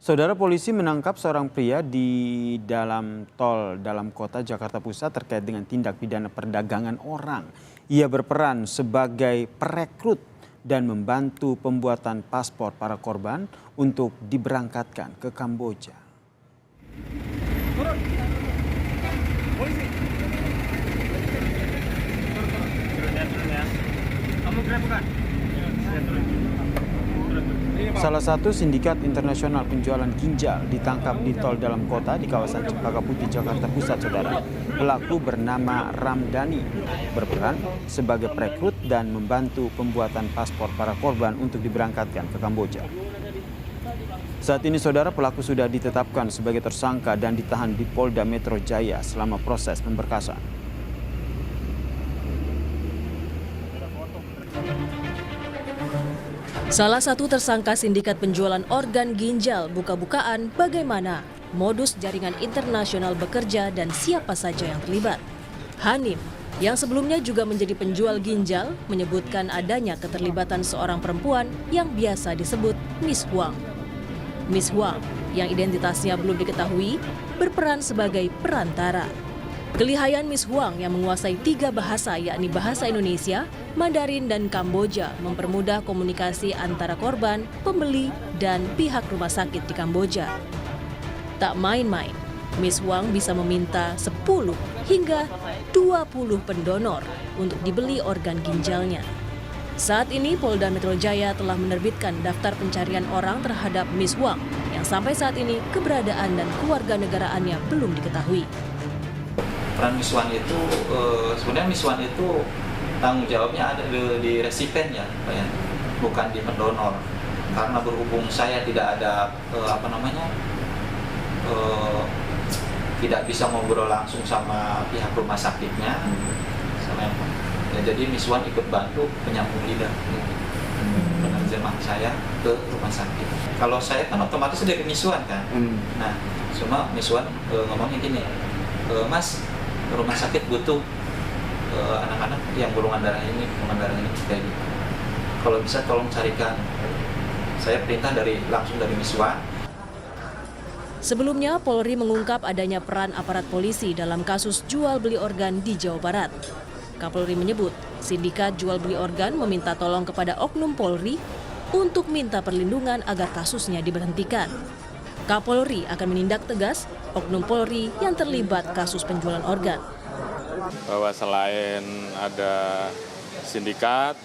Saudara, polisi menangkap seorang pria di dalam tol dalam kota Jakarta Pusat terkait dengan tindak pidana perdagangan orang. Ia berperan sebagai perekrut dan membantu pembuatan paspor para korban untuk diberangkatkan ke Kamboja. Turun. Polisi. Turun ya. Kamu kira bukan? Salah satu sindikat internasional penjualan ginjal ditangkap di tol dalam kota di kawasan Cempaka Putih, Jakarta Pusat, saudara. Pelaku bernama Ramdhani, berperan sebagai perekrut dan membantu pembuatan paspor para korban untuk diberangkatkan ke Kamboja. Saat ini, saudara, pelaku sudah ditetapkan sebagai tersangka dan ditahan di Polda Metro Jaya selama proses pemberkasan. Salah satu tersangka sindikat penjualan organ ginjal buka-bukaan bagaimana modus jaringan internasional bekerja dan siapa saja yang terlibat. Hanim, yang sebelumnya juga menjadi penjual ginjal, menyebutkan adanya keterlibatan seorang perempuan yang biasa disebut Miss Huang. Miss Huang, yang identitasnya belum diketahui, berperan sebagai perantara. Kelihayan Miss Huang yang menguasai 3 bahasa, yakni bahasa Indonesia, Mandarin, dan Kamboja, mempermudah komunikasi antara korban, pembeli, dan pihak rumah sakit di Kamboja. Tak main-main, Miss Huang bisa meminta 10 hingga 20 pendonor untuk dibeli organ ginjalnya. Saat ini Polda Metro Jaya telah menerbitkan daftar pencarian orang terhadap Miss Huang yang sampai saat ini keberadaan dan kewarganegaraannya belum diketahui. Peran Miss Huang itu sebenarnya Miss Huang itu tanggung jawabnya ada di resipen ya, Pak ya, bukan di pendonor. Karena berhubung saya tidak ada tidak bisa ngobrol langsung sama pihak rumah sakitnya, sama yang, ya, jadi Miss Huang ikut bantu penyambung lidah, penerjemah saya ke rumah sakit. Kalau saya kan otomatis dari Miss Huang kan, nah cuma Miss Huang ngomongnya gini, Mas, rumah sakit butuh anak-anak yang golongan darah ini kayak gitu. Kalau bisa tolong carikan. Saya perintah langsung dari Miss Huang. Sebelumnya, Polri mengungkap adanya peran aparat polisi dalam kasus jual beli organ di Jawa Barat. Kapolri menyebut, sindikat jual beli organ meminta tolong kepada oknum Polri untuk minta perlindungan agar kasusnya diberhentikan. Kapolri akan menindak tegas oknum Polri yang terlibat kasus penjualan organ. Bahwa selain ada sindikat,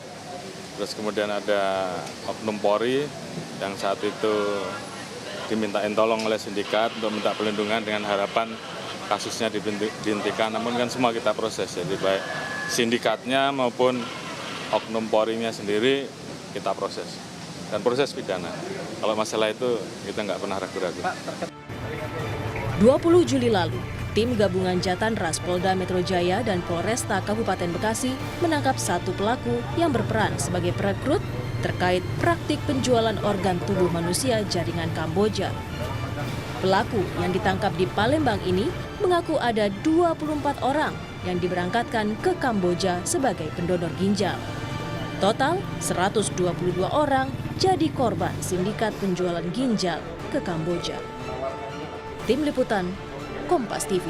terus kemudian ada oknum Polri yang saat itu dimintain tolong oleh sindikat untuk minta perlindungan dengan harapan kasusnya dihentikan. Namun kan semua kita proses, jadi baik sindikatnya maupun oknum Polri-nya sendiri kita proses. Dan proses pidana. Kalau masalah itu kita nggak pernah ragu-ragu. 20 Juli lalu, tim gabungan Jatanras Polda Metro Jaya dan Polresta Kabupaten Bekasi menangkap 1 pelaku yang berperan sebagai perekrut terkait praktik penjualan organ tubuh manusia jaringan Kamboja. Pelaku yang ditangkap di Palembang ini mengaku ada 24 orang yang diberangkatkan ke Kamboja sebagai pendonor ginjal. Total 122 orang jadi korban sindikat penjualan ginjal ke Kamboja. Tim Liputan, Kompas TV.